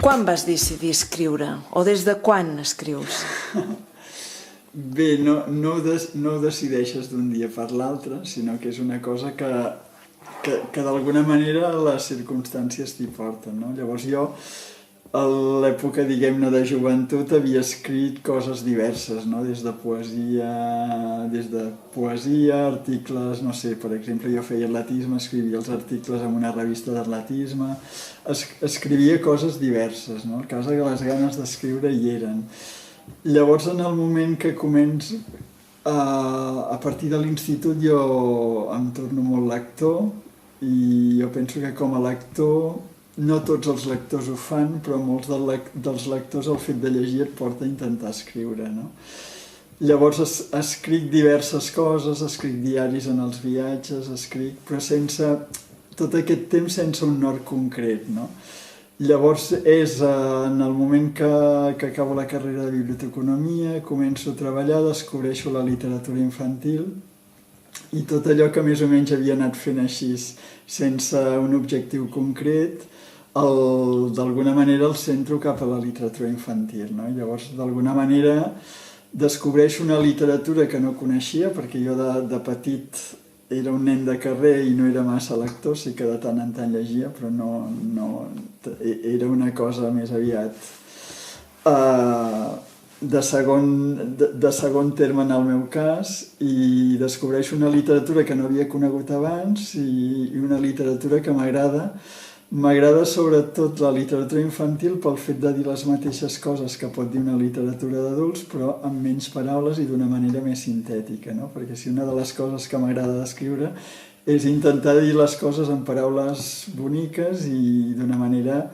Quan vas decidir escriure? O des de quan escrius? Bé, no ho decideixes d'un dia per l'altre, sinó que és una cosa que d'alguna manera les circumstàncies t'hi porten, no? Llavors jo, a l'època, diguem-ne, de joventut, havia escrit coses diverses, no? Des de poesia, articles, no sé, per exemple, jo feia atletisme, escrivia els articles en una revista d'atletisme, escrivia coses diverses, no? El cas és que les ganes d'escriure hi eren. Llavors, en el moment que començo, a partir de l'institut jo em torno molt lector i jo penso que com a lector, no tots els lectors ho fan, però molts dels lectors el fet de llegir et porta a intentar escriure, no? Llavors escric diverses coses, escric diaris en els viatges, però tot aquest temps sense un nord concret, no? Llavors és en el moment que acabo la carrera de biblioteconomia, començo a treballar, descobreixo la literatura infantil i tot allò que més o menys havia anat fent així sense un objectiu concret, d'alguna manera el centro cap a la literatura infantil, no? Llavors, d'alguna manera, descobreixo una literatura que no coneixia, perquè jo de petit era un nen de carrer i no era massa lector, sí que de tant en tant llegia, però era una cosa més aviat de segon terme en el meu cas, i descobreixo una literatura que no havia conegut abans i una literatura que m'agrada. M'agrada sobretot la literatura infantil pel fet de dir les mateixes coses que pot dir una literatura d'adults, però amb menys paraules i d'una manera més sintètica, no? Perquè si una de les coses que m'agrada d'escriure és intentar dir les coses en paraules boniques i d'una manera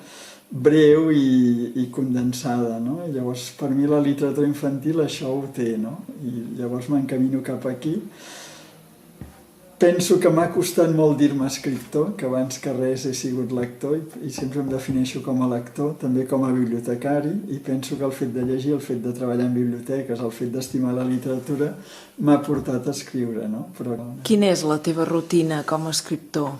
breu i condensada, no? I llavors, per mi la literatura infantil això ho té, no? I llavors m'encamino cap aquí. Penso que m'ha costat molt dir-me escriptor, que abans que res he sigut lector i sempre em defineixo com a lector, també com a bibliotecari, i penso que el fet de llegir, el fet de treballar en biblioteques, el fet d'estimar la literatura, m'ha portat a escriure, no? Quina és la teva rutina com a escriptor?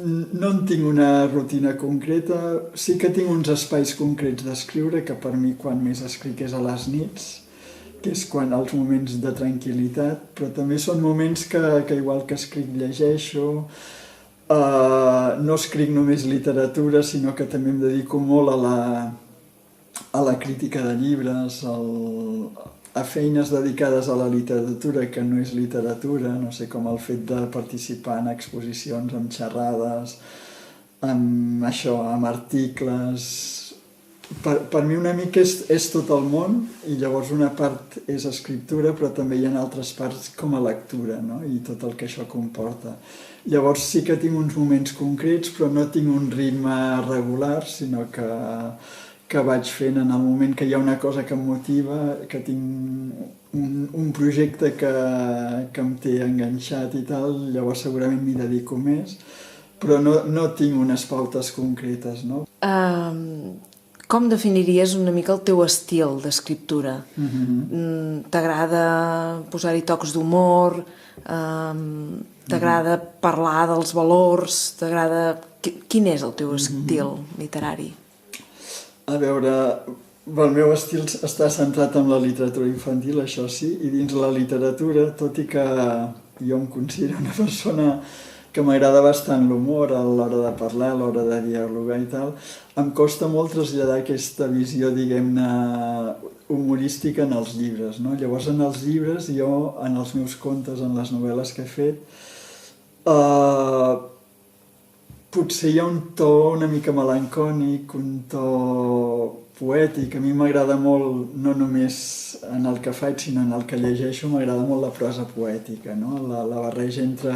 No en tinc una rutina concreta, sí que tinc uns espais concrets d'escriure, que per mi quan més escric és a les nits, que és quan els moments de tranquil·litat, però també són moments que igual que escric llegeixo, no escric només literatura, sinó que també em dedico molt a la crítica de llibres, a feines dedicades a la literatura que no és literatura, no sé, com el fet de participar en exposicions, amb xerrades, amb articles. Per mi una mica és tot el món i llavors una part és escriptura, però també hi ha altres parts com a lectura, no? I tot el que això comporta. Llavors sí que tinc uns moments concrets, però no tinc un ritme regular, sinó que vaig fent en el moment que hi ha una cosa que em motiva, que tinc un projecte que em té enganxat i tal, llavors segurament m'hi dedico més, però no tinc unes pautes concretes, no? Com definiries una mica el teu estil d'escriptura? T'agrada posar-hi tocs d'humor? T'agrada parlar dels valors? Quin és el teu estil literari? A veure, el meu estil està centrat en la literatura infantil, això sí, i dins la literatura, tot i que jo em considero una persona que m'agrada bastant l'humor a l'hora de parlar, a l'hora de dialogar i tal, em costa molt traslladar aquesta visió, diguem-ne, humorística en els llibres, no? Llavors, en els llibres, jo, en els meus contes, en les novel·les que he fet, potser hi ha un to una mica melancònic, un to poètic. A mi m'agrada molt, no només en el que faig, sinó en el que llegeixo, m'agrada molt la prosa poètica, no? La barreja entre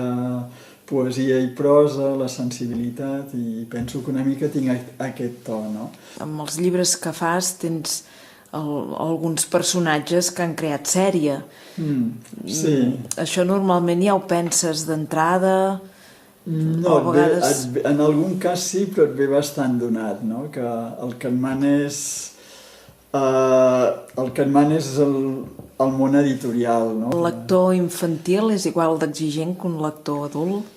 poesia i prosa, la sensibilitat, i penso que una mica tinc aquest to, no? Amb els llibres que fas tens alguns personatges que han creat sèrie. Sí. Això normalment ja ho penses d'entrada? No, en algun cas sí, però et ve bastant donat, no? Que el que et mana és El que et mana és el món editorial, no? El lector infantil és igual d'exigent que un lector adult?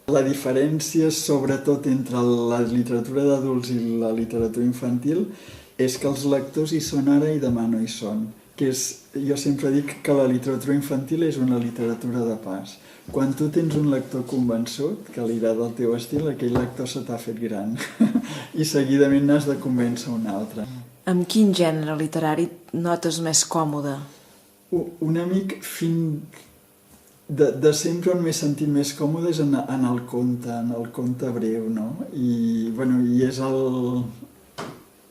La diferència, sobretot, entre la literatura d'adults i la literatura infantil és que els lectors hi són ara i demà no hi són. Jo sempre dic que la literatura infantil és una literatura de pas. Quan tu tens un lector convençut, que li agrada el teu estil, aquell lector se t'ha fet gran i seguidament n'has de convèncer un altre. Amb quin gènere literari et notes més còmode? Un amic de sempre on m'he sentit més còmode és en el conte breu, no? I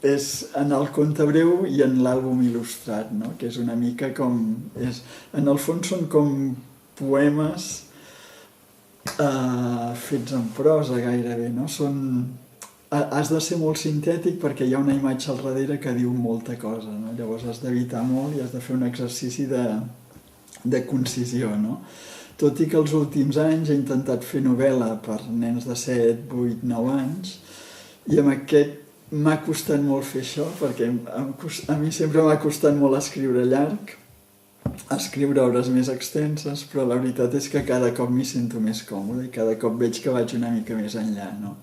és en el conte breu i en l'àlbum il·lustrat, no? Que és una mica com... En el fons són com poemes fets en prosa gairebé, no? Has de ser molt sintètic perquè hi ha una imatge al darrere que diu molta cosa, no? Llavors has d'evitar molt i has de fer un exercici de concisió, no? Tot i que els últims anys he intentat fer novel·la per nens de 7, 8, 9 anys i amb aquest m'ha costat molt fer això perquè a mi sempre m'ha costat molt escriure llarg, escriure obres més extenses, però la veritat és que cada cop m'hi sento més còmode i cada cop veig que vaig una mica més enllà, no?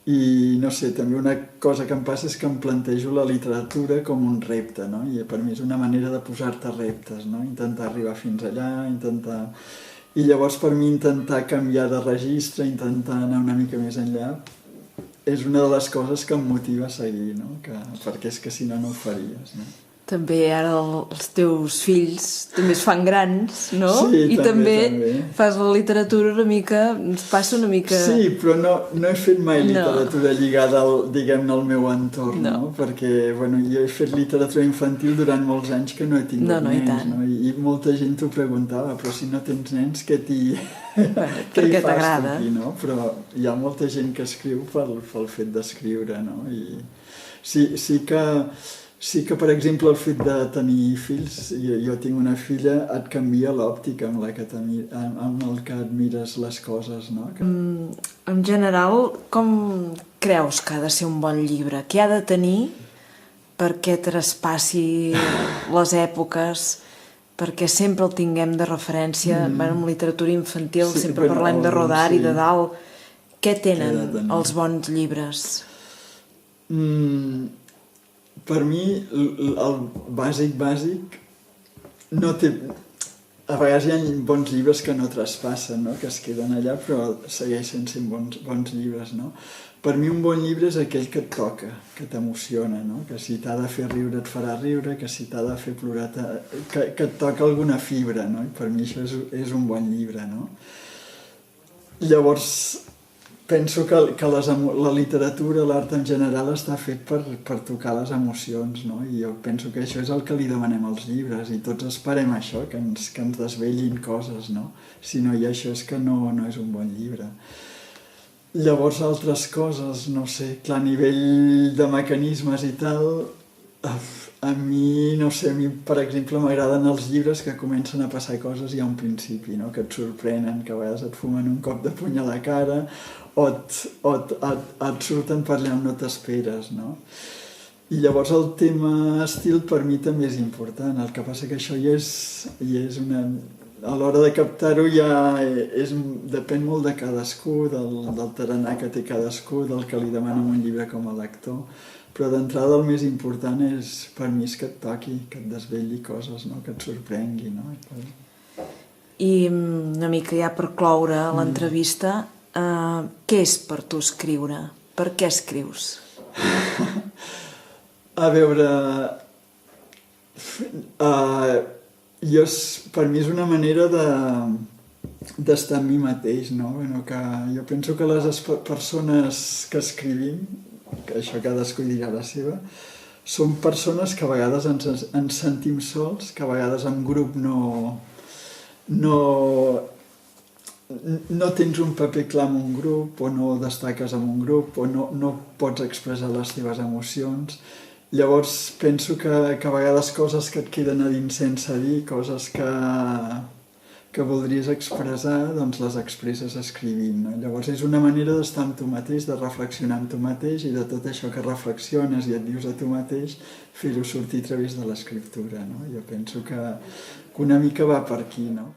I no sé, també una cosa que em passa és que em plantejo la literatura com un repte, no? I per mi és una manera de posar-te reptes, no? Intentar arribar fins allà, I llavors per mi intentar canviar de registre, intentar anar una mica més enllà, és una de les coses que em motiva a seguir, no? Perquè és que si no, no ho faries, no? També ara els teus fills també es fan grans, no? Sí, I també fas la literatura una mica, ens passa una mica... Sí, però no he fet mai literatura lligada diguem-ne, al meu entorn, no? Perquè, bueno, jo he fet literatura infantil durant molts anys que no he tingut nens, no? I molta gent t'ho preguntava, però si no tens nens, què hi fas aquí, no? Però hi ha molta gent que escriu pel fet d'escriure, no? I sí que, per exemple, el fet de tenir fills, jo tinc una filla, et canvia l'òptica amb el que admires les coses, no? En general, com creus que ha de ser un bon llibre? Què ha de tenir perquè traspassi les èpoques, perquè sempre el tinguem de referència? En literatura infantil sempre parlem de Rodari, de Dalt. Què tenen els bons llibres? Per mi, el bàsic no té... A vegades hi ha bons llibres que no traspassen, no? Que es queden allà, però segueixen sent bons llibres, no? Per mi un bon llibre és aquell que et toca, que t'emociona, no? Que si t'ha de fer riure et farà riure, que si t'ha de fer plorar que et toca alguna fibra, no? I per mi això és un bon llibre, no? Llavors... Penso que la literatura, l'art en general, està fet per tocar les emocions, no? I jo penso que això és el que li demanem als llibres, i tots esperem això, que ens desvetllin coses, no? Si no hi ha això és que no és un bon llibre. Llavors, altres coses, no sé, clar, a nivell de mecanismes i tal, a mi, no sé, per exemple, m'agraden els llibres que comencen a passar coses i hi ha un principi, no? Que et sorprenen, que a vegades et fumen un cop de puny a la cara, o et surten per allà on no t'esperes, no? I llavors el tema estil per mi també és important, el que passa que això ja és una... A l'hora de captar-ho ja depèn molt de cadascú, del tarannà que té cadascú, del que li demana un llibre com a lector, però d'entrada el més important per mi és que et toqui, que et desvetlli coses, no? Que et sorprengui, no? I una mica ja per cloure l'entrevista, què és per tu escriure? Per què escrius? A veure... Per mi és una manera d'estar amb mi mateix, no? Jo penso que les persones que escrivim, que això cadascú hi dirà la seva, són persones que a vegades ens sentim sols, que a vegades en grup no tens un paper clar en un grup, o no destaques en un grup, o no pots expressar les teves emocions. Llavors penso que a vegades coses que et queden a dins sense dir, coses que que voldries expressar, doncs les expresses escrivint, no? Llavors és una manera d'estar amb tu mateix, de reflexionar amb tu mateix i de tot això que reflexiones i et dius a tu mateix, fer-ho sortir a través de l'escriptura, no? Jo penso que una mica va per aquí, no?